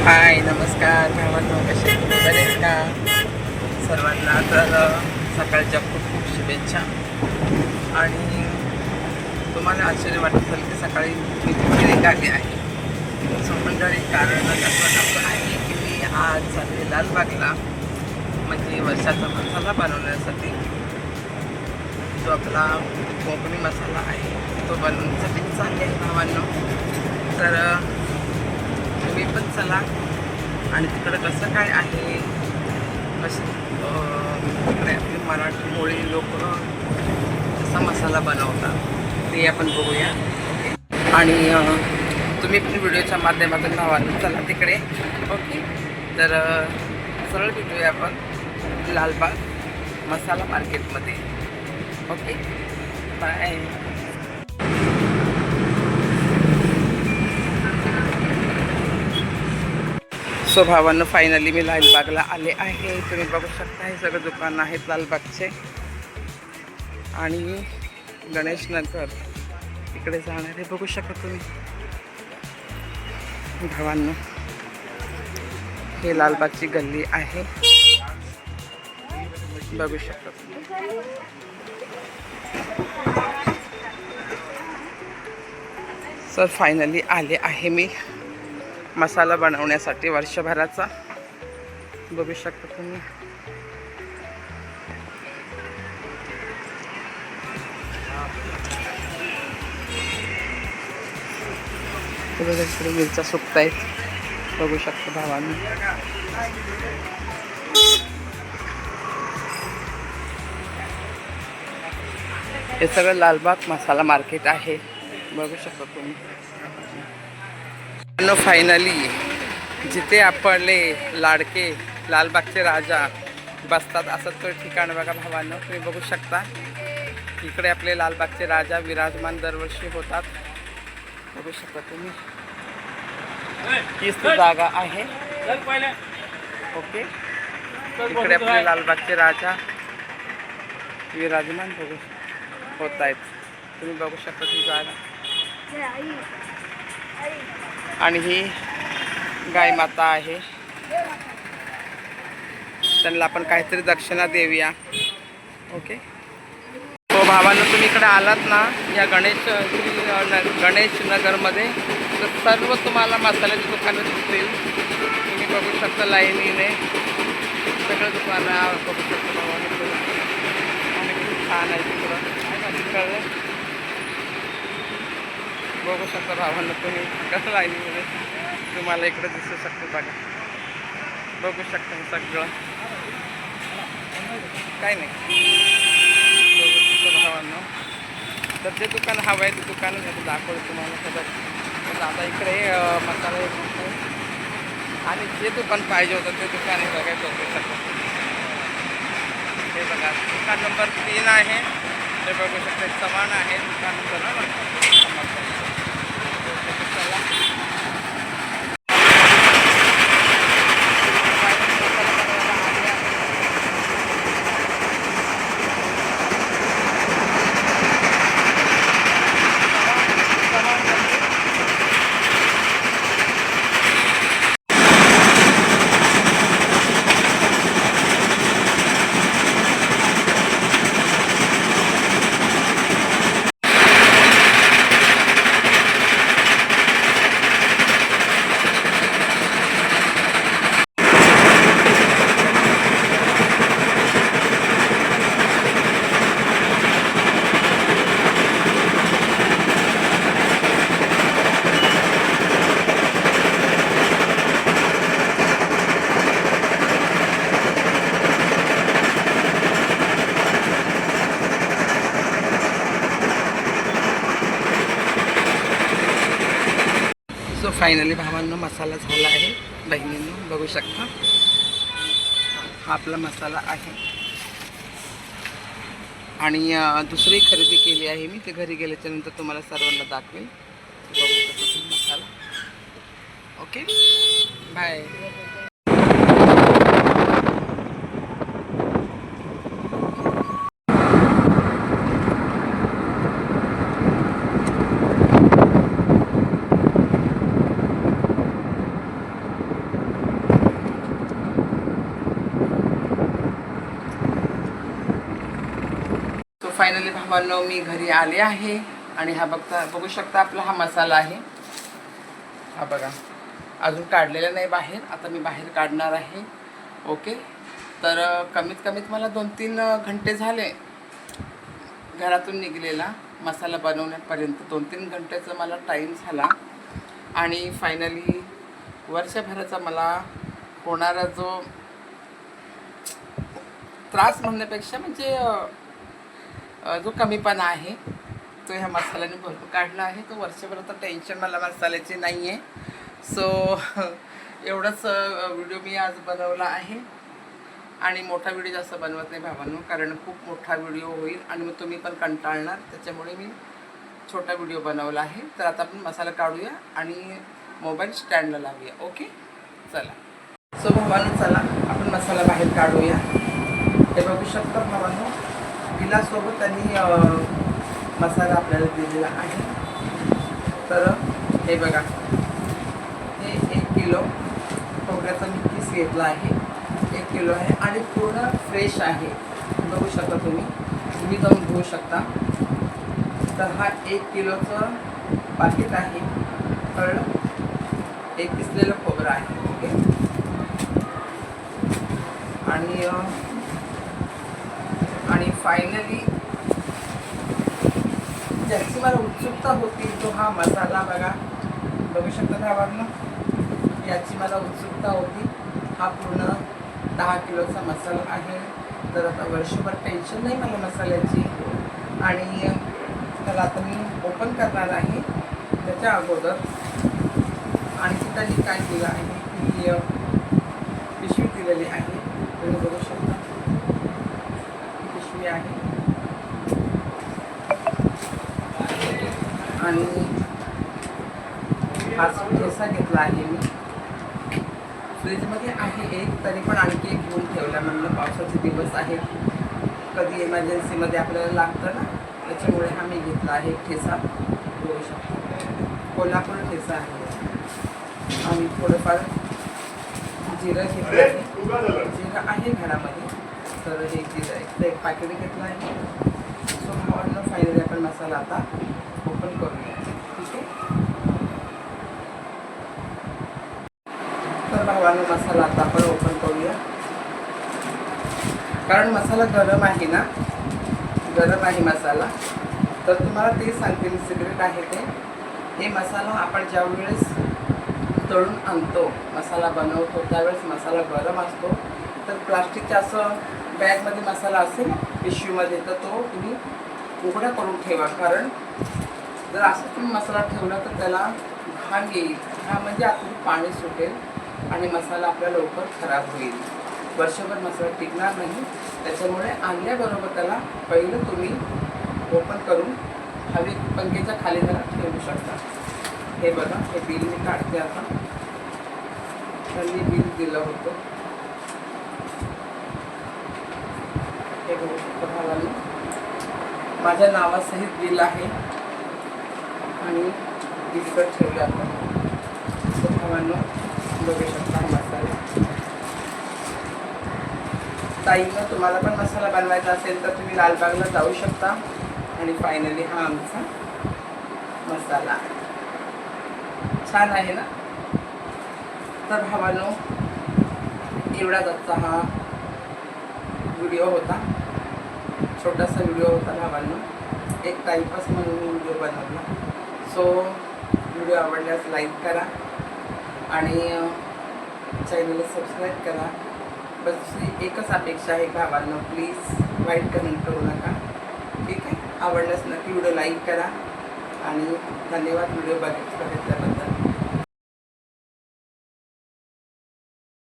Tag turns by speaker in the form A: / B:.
A: हाय नमस्कार भावांनो, कसे बरेच का सर्वांना. तर सकाळच्या खूप खूप शुभेच्छा. आणि तुम्हाला आश्चर्य वाटत असेल की सकाळी मी कुठे निघाले आहे. मंडळी कारण असं आहे की मी आज चालले लालबागला, म्हणजे वर्षाचा मसाला बनवण्यासाठी. जो आपला कोकणी मसाला आहे तो बनवण्यासाठी चालले आहे भावांनो. तर तुम्ही पण चला आणि तिकडं कसं काय आहे, कसे तिकडे आपले मराठी मोळी लोक कसा मसाला बनवतात ते आपण बघूया. ओके. आणि तुम्ही पण व्हिडिओच्या माध्यमातून भावांना चला तिकडे. ओके. तर सरळ भेटूया आपण लालबाग मसाला मार्केटमध्ये. Okay, bye. सो भावांनो, फायनली मी लालबागला आले आहे. तुम्ही बघू शकता हे सगळं दुकान आहेत लालबागचे. आणि गणेशनगर इकडे जाणारे बघू शकता तुम्ही भावांनो. हे लालबागची गल्ली आहे, बघू शकता. सर फायनली आले आहे मी मसाला बनवण्यासाठी वर्षभराचा. बघू शकता तुम्ही. इकडे मिरच्या सुकतायत, बघू शकता भावांनी. हे सगळं लालबाग मसाला मार्केट आहे, बघू शकता तुम्ही. फायनली जिथे आपले लाडके लालबागचे राजा बसतात असं तो ठिकाण बघा भावांनो. तुम्ही बघू शकता इकडे आपले लालबागचे राजा विराजमान दरवर्षी होतात, बघू शकता तुम्ही. हीच जागा आहे. ओके. इकडे आपले लालबागचे राजा विराजमान होत आहेत, तुम्ही बघू शकता ती जागा. आणि ही गाय माता आहे, त्यांना आपण काहीतरी दक्षिणा देऊया. ओके. हो भावांनो, तुम्ही इकडे आलात ना या गणेश नगरमध्ये, तर सर्व तुम्हाला मसाल्याची दुकानं दिसतील. तुम्ही बघू शकता लाईनीने सगळं दुकानं बघू शकता भावांनो. आणि खूप छान आहे तिकडं, बघू शकता भावांना तुम्ही कसं लाईनीमध्ये तुम्हाला इकडे दिसू शकतं बघा. बघू शकता हे सगळं काय नाही, बघू शकता भावांना. तर जे दुकान हवं आहे ते दुकान दाखवलं तुम्हाला सगळं. तर आता इकडे मसाला आणि जे दुकान पाहिजे होतं ते दुकान हे बघायचं बघू शकता. हे बघा दुकान नंबर 3 आहे, ते बघू शकता. समान आहे दुकान. सो फायनली भावांना मसाला झाला आहे बहिणींनो, बघू शकता. हा आपला मसाला आहे. आणि दुसरी खरेदी केली आहे मी, ते घरी गेल्याच्या नंतर तुम्हाला सर्वांना दाखवेल. बघू शकता मसाला. Okay, bye. फायनली भावांनो मी घरी आले आहे आणि हा बघू शकता आपला हा मसाला आहे. हा बघा, अजून काढलेला नाही बाहेर, आता मी बाहेर काढणार आहे. ओके, तर कमीत कमीत मला 2-3 घंटे झाले घरातून निघलेला मसाला बनवण्यापर्यंत. 2-3 घंट्याचा मला टाईम झाला आणि फायनली वर्षभराचा मला होणारा जो त्रास म्हणण्यापेक्षा म्हणजे जो कमीपणा आहे तो ह्या मसाल्याने भरपूर काढला आहे. तो वर्षभराचं टेन्शन मला मसाल्याचे नाही आहे. सो एवढंच व्हिडिओ मी आज बनवला आहे आणि मोठा व्हिडिओ जास्त बनवत नाही भावांनो, कारण खूप मोठा व्हिडिओ होईल आणि मग तुम्ही पण कंटाळणार. त्याच्यामुळे मी छोटा व्हिडिओ बनवला आहे. तर आता आपण मसाला काढूया आणि मोबाईल स्टँडला लावूया. ओके, चला. सो भावांनो, चला आपण मसाला बाहेर काढूया. हे बघू शकता भावांनो, बिलासोबत त्यांनी मसाला आपल्याला दिलेला आहे. तर हे बघा, हे 1 किलो खोबऱ्याचा मी पीस घेतला आहे. 1 किलो आहे आणि पूर्ण फ्रेश आहे. बघू शकता तुम्ही जाऊन घेऊ शकता. तर हा 1 किलोचं पाकिट आहे. कळलं, एक पिसलेलं खोबरं आहे. ओके, आणि फायनली ज्याची मला उत्सुकता होती तो हा मसाला बघू शकता भावांनो, याची मला उत्सुकता होती. हा पूर्ण 10 किलोचा मसाला आहे. तर आता वर्षभर टेन्शन नाही मला मसाल्याची. आणि त्याला आता मी ओपन करणार आहे. त्याच्या अगोदर आणखी त्यांनी काय दिलं आहे की पिशवी दिलेली आहे. तुम्ही बघू शकता ही पिशवी आहे. आणि हा ठेसा घेतला आहे मी. फ्रीजमध्ये आहे एक, तरी पण आणखी एक घेऊन ठेवला. म्हणलं पावसाचे दिवस आहेत, कधी इमर्जन्सीमध्ये आपल्याला लागतं ना, त्याच्यामुळे हा मी घेतला आहे ठेसा. बघू शकता कोल्हापूर ठेसा आहे. आणि थोडंफार जिरं घेतलं आहे. जिरं आहे घरामध्ये, तर हे जिरं एक पाकिट घेतलं आहे. सो भावांनो, फायनली आपण मसाला आता ओपन करूया. ठीक आहे, तर भावांनो मसाला आता आपण ओपन करूया. कारण मसाला गरम आहे ना, गरम आहे मसाला. तर तुम्हाला ते सांगते मी, सिक्रेट आहे ते. हे मसाला आपण ज्यावेळेस तळून आणतो, मसाला बनवतो, त्यावेळेस मसाला गरम असतो. तर प्लास्टिकच्या असं बॅगमध्ये मसाला असेल पिशवीमध्ये, तर तो तुम्ही उघडा करून ठेवा. कारण जर असं तुम्ही मसाला ठेवला तर त्याला घाण येईल. हा म्हणजे आतून पाणी सुटेल आणि मसाला आपला लवकर खराब होईल. वर्षभर मसाला टिकणार नाही. त्याच्यामुळे आणल्याबरोबर त्याला पहिलं तुम्ही ओपन करून हवी पंख्याच्या खाली त्याला ठेवू शकता. हे बघा, हे बिल मी काढते आता. त्यांनी बिल दिलं होतं, हे बघू शकता भावांनो, माझ्या नावासहित बिल आहे. आणि बिलकडे ठेवलं आपण. तर भावांनो बघू शकता मसाला. ताईनं तुम्हाला पण मसाला बनवायचा असेल तर तुम्ही लालबागला जाऊ शकता. आणि फायनली हा आमचा मसाला छान आहे ना. तर भावांनो, एवढाच आजचा हा व्हिडिओ होता. छोटासा व्हिडिओ होता भावांनो, एक टाईमपास म्हणून मी व्हिडिओ बनवला. सो व्हिडिओ आवडल्यास लाईक करा आणि चॅनलला सबस्क्राईब करा. बस एकच अपेक्षा आहे भावांनो, प्लीज वाईट कमेंट करू नका. ठीक आहे, आवडल्यास नक्की व्हिडिओ लाईक करा. आणि धन्यवाद व्हिडिओ बघितल्याबद्दल.